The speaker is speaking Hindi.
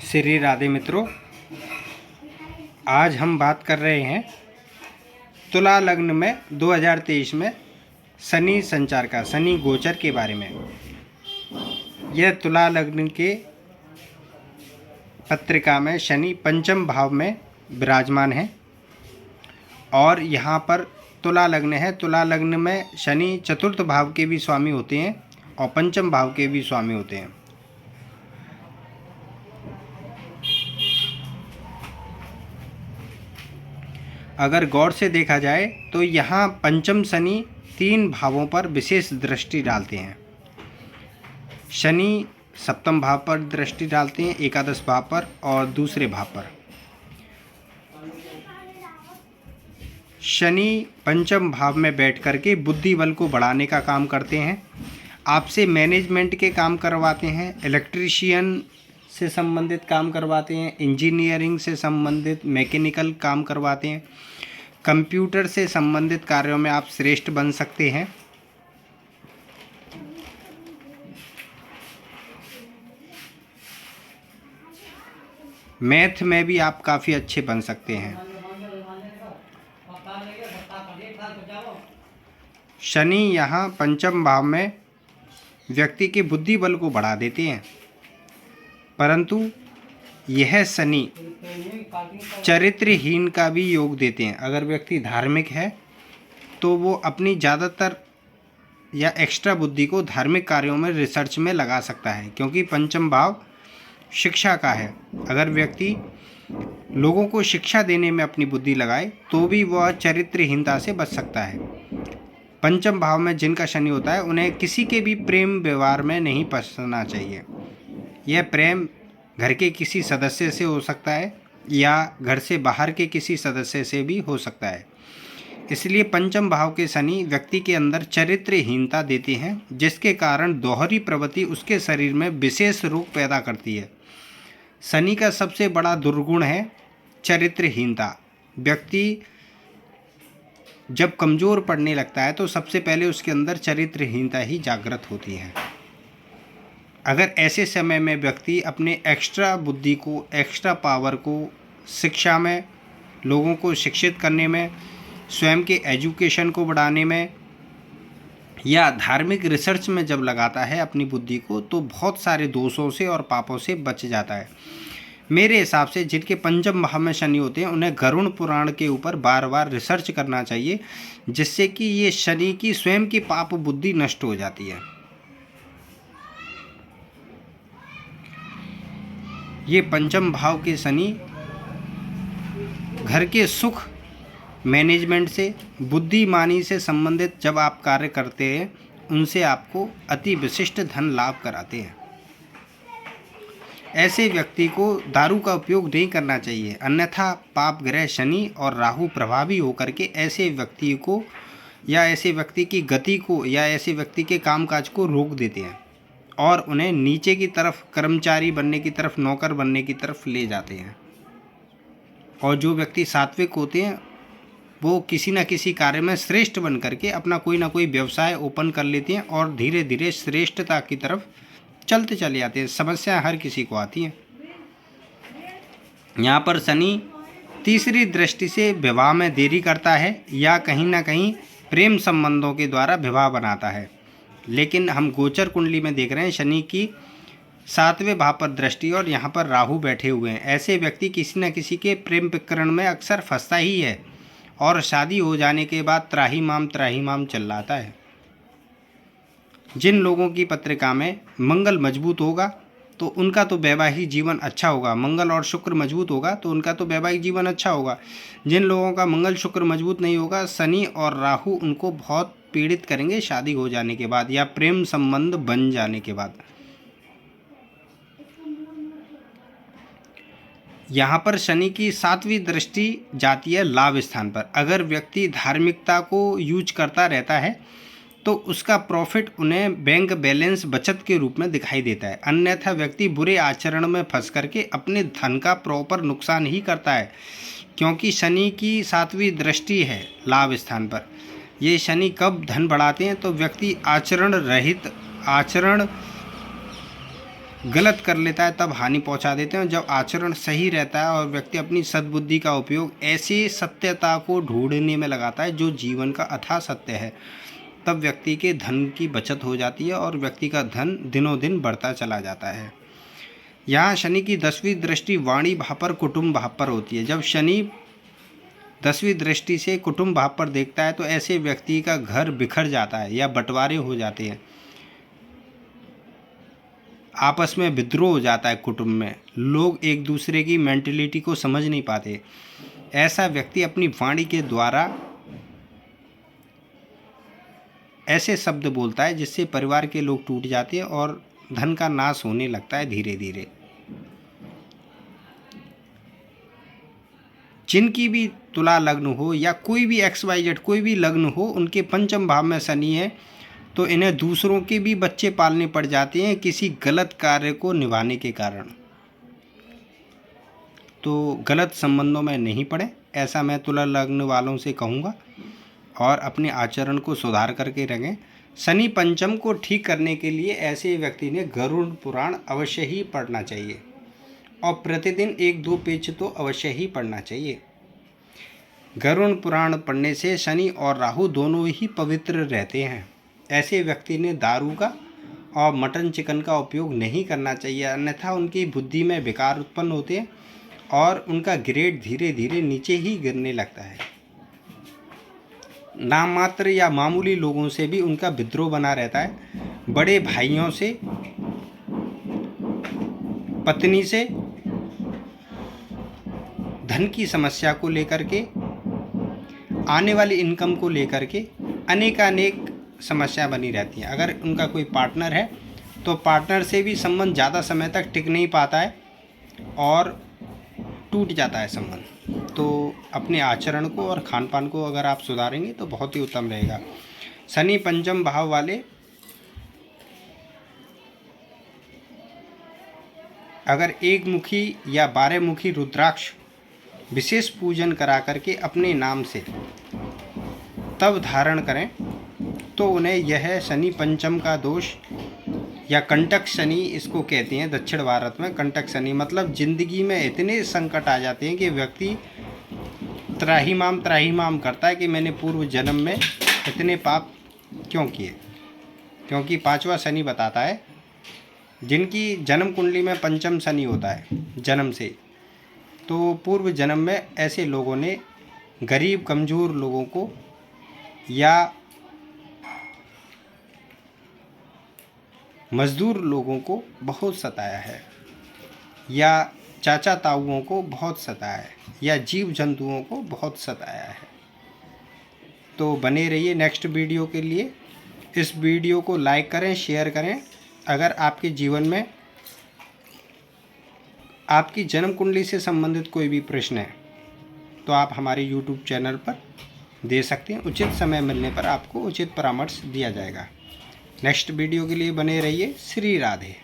श्री राधे मित्रों, आज हम बात कर रहे हैं तुला लग्न में 2023 में शनि संचार का, शनि गोचर के बारे में। यह तुला लग्न के पत्रिका में शनि पंचम भाव में विराजमान है और यहाँ पर तुला लग्न है। तुला लग्न में शनि चतुर्थ भाव के भी स्वामी होते हैं और पंचम भाव के भी स्वामी होते हैं। अगर गौर से देखा जाए तो यहाँ पंचम शनि 3 भावों पर विशेष दृष्टि डालते हैं। शनि सप्तम भाव पर दृष्टि डालते हैं, एकादश भाव पर और दूसरे भाव पर। शनि पंचम भाव में बैठ करके बुद्धि बल को बढ़ाने का काम करते हैं, आपसे मैनेजमेंट के काम करवाते हैं, इलेक्ट्रीशियन से संबंधित काम करवाते हैं, इंजीनियरिंग से संबंधित मैकेनिकल काम करवाते हैं, कंप्यूटर से संबंधित कार्यों में आप श्रेष्ठ बन सकते हैं। मैथ में भी आप काफ़ी अच्छे बन सकते हैं। शनि यहाँ पंचम भाव में व्यक्ति के बुद्धि बल को बढ़ा देते हैं, परंतु यह शनि चरित्रहीन का भी योग देते हैं। अगर व्यक्ति धार्मिक है तो वो अपनी ज़्यादातर या एक्स्ट्रा बुद्धि को धार्मिक कार्यों में, रिसर्च में लगा सकता है, क्योंकि पंचम भाव शिक्षा का है। अगर व्यक्ति लोगों को शिक्षा देने में अपनी बुद्धि लगाए तो भी वह चरित्रहीनता से बच सकता है। पंचम भाव में जिनका शनि होता है उन्हें किसी के भी प्रेम व्यवहार में नहीं फंसना चाहिए। यह प्रेम घर के किसी सदस्य से हो सकता है या घर से बाहर के किसी सदस्य से भी हो सकता है। इसलिए पंचम भाव के शनि व्यक्ति के अंदर चरित्रहीनता देते हैं, जिसके कारण दोहरी प्रवृत्ति उसके शरीर में विशेष रोग पैदा करती है। शनि का सबसे बड़ा दुर्गुण है चरित्रहीनता। व्यक्ति जब कमज़ोर पड़ने लगता है तो सबसे पहले उसके अंदर चरित्रहीनता ही जागृत होती है। अगर ऐसे समय में व्यक्ति अपने एक्स्ट्रा बुद्धि को, एक्स्ट्रा पावर को शिक्षा में, लोगों को शिक्षित करने में, स्वयं के एजुकेशन को बढ़ाने में या धार्मिक रिसर्च में जब लगाता है अपनी बुद्धि को, तो बहुत सारे दोषों से और पापों से बच जाता है। मेरे हिसाब से जिनके पंचम भाव में शनि होते हैं उन्हें गरुड़ पुराण के ऊपर बार बार रिसर्च करना चाहिए, जिससे कि ये शनि की स्वयं की पाप बुद्धि नष्ट हो जाती है। ये पंचम भाव के शनि घर के सुख, मैनेजमेंट से, बुद्धिमानी से संबंधित जब आप कार्य करते हैं उनसे आपको अति विशिष्ट धन लाभ कराते हैं। ऐसे व्यक्ति को दारू का उपयोग नहीं करना चाहिए, अन्यथा पाप ग्रह शनि और राहु प्रभावी होकर के ऐसे व्यक्ति को या ऐसे व्यक्ति की गति को या ऐसे व्यक्ति के कामकाज को रोक देते हैं और उन्हें नीचे की तरफ, कर्मचारी बनने की तरफ, नौकर बनने की तरफ ले जाते हैं। और जो व्यक्ति सात्विक होते हैं वो किसी न किसी कार्य में श्रेष्ठ बन करके अपना कोई ना कोई व्यवसाय ओपन कर लेते हैं और धीरे धीरे श्रेष्ठता की तरफ चलते चले जाते हैं। समस्या हर किसी को आती है। यहाँ पर शनि तीसरी दृष्टि से विवाह में देरी करता है या कहीं ना कहीं प्रेम संबंधों के द्वारा विवाह बनाता है। लेकिन हम गोचर कुंडली में देख रहे हैं शनि की 7वें भाव पर दृष्टि और यहाँ पर राहु बैठे हुए हैं। ऐसे व्यक्ति किसी न किसी के प्रेम प्रकरण में अक्सर फंसता ही है और शादी हो जाने के बाद त्राहिमाम चिल्लाता है। जिन लोगों की पत्रिका में मंगल मजबूत होगा तो उनका तो वैवाहिक जीवन अच्छा होगा, मंगल और शुक्र मजबूत होगा तो उनका तो वैवाहिक जीवन अच्छा होगा। जिन लोगों का मंगल शुक्र मजबूत नहीं होगा, शनि और राहु उनको बहुत पीड़ित करेंगे शादी हो जाने के बाद या प्रेम संबंध बन जाने के बाद। यहाँ पर शनि की 7वीं दृष्टि जाती है लाभ स्थान पर। अगर व्यक्ति धार्मिकता को यूज करता रहता है तो उसका प्रॉफिट उन्हें बैंक बैलेंस बचत के रूप में दिखाई देता है, अन्यथा व्यक्ति बुरे आचरण में फंस करके अपने धन का प्रॉपर नुकसान ही करता है, क्योंकि शनि की 7वीं दृष्टि है लाभ स्थान पर। ये शनि कब धन बढ़ाते हैं तो व्यक्ति आचरण रहित, आचरण गलत कर लेता है तब हानि पहुंचा देते हैं। जब आचरण सही रहता है और व्यक्ति अपनी सद्बुद्धि का उपयोग ऐसी सत्यता को ढूंढने में लगाता है जो जीवन का अथाह सत्य है, तब व्यक्ति के धन की बचत हो जाती है और व्यक्ति का धन दिनों दिन बढ़ता चला जाता है। यहाँ शनि की 10वीं दृष्टि वाणी भाव पर कुटुंब भाव पर होती है। जब शनि 10वीं दृष्टि से कुटुंब भाव पर देखता है तो ऐसे व्यक्ति का घर बिखर जाता है या बंटवारे हो जाते हैं, आपस में विद्रोह हो जाता है। कुटुंब में लोग एक दूसरे की मेंटलिटी को समझ नहीं पाते। ऐसा व्यक्ति अपनी वाणी के द्वारा ऐसे शब्द बोलता है जिससे परिवार के लोग टूट जाते हैं और धन का नाश होने लगता है धीरे धीरे। जिनकी भी तुला लग्न हो या कोई भी XYZ कोई भी लग्न हो, उनके पंचम भाव में शनि है तो इन्हें दूसरों के भी बच्चे पालने पड़ जाते हैं किसी गलत कार्य को निभाने के कारण। तो गलत संबंधों में नहीं पड़े, ऐसा मैं तुला लग्न वालों से कहूँगा, और अपने आचरण को सुधार करके रखें। शनि पंचम को ठीक करने के लिए ऐसे व्यक्ति ने गरुड़ पुराण अवश्य ही पढ़ना चाहिए और प्रतिदिन 1-2 पेज तो अवश्य ही पढ़ना चाहिए। गरुड़ पुराण पढ़ने से शनि और राहु दोनों ही पवित्र रहते हैं। ऐसे व्यक्ति ने दारू का और मटन चिकन का उपयोग नहीं करना चाहिए, अन्यथा उनकी बुद्धि में विकार उत्पन्न होते हैं और उनका ग्रेड धीरे धीरे नीचे ही गिरने लगता है। नाम मात्र या मामूली लोगों से भी उनका विद्रोह बना रहता है। बड़े भाइयों से, पत्नी से, धन की समस्या को लेकर के, आने वाली इनकम को लेकर के अनेकानेक समस्या बनी रहती है। अगर उनका कोई पार्टनर है तो पार्टनर से भी संबंध ज़्यादा समय तक टिक नहीं पाता है और टूट जाता है संबंध। तो अपने आचरण को और खान पान को अगर आप सुधारेंगे तो बहुत ही उत्तम रहेगा। शनि पंचम भाव वाले अगर 1 मुखी या 12 मुखी रुद्राक्ष विशेष पूजन करा करके अपने नाम से तब धारण करें तो उन्हें यह शनि पंचम का दोष या कंटक शनि इसको कहते हैं। दक्षिण भारत में कंटक शनि मतलब जिंदगी में इतने संकट आ जाते हैं कि व्यक्ति त्राहिमाम करता है कि मैंने पूर्व जन्म में इतने पाप क्यों किए। क्योंकि 5वां शनि बताता है जिनकी जन्म कुंडली में पंचम शनि होता है जन्म से, तो पूर्व जन्म में ऐसे लोगों ने गरीब कमज़ोर लोगों को या मज़दूर लोगों को बहुत सताया है, या चाचा ताऊओं को बहुत सताया है, या जीव जंतुओं को बहुत सताया है। तो बने रहिए नेक्स्ट वीडियो के लिए। इस वीडियो को लाइक करें, शेयर करें। अगर आपके जीवन में आपकी जन्म कुंडली से संबंधित कोई भी प्रश्न है तो आप हमारे YouTube चैनल पर दे सकते हैं। उचित समय मिलने पर आपको उचित परामर्श दिया जाएगा। नेक्स्ट वीडियो के लिए बने रहिए। श्री राधे।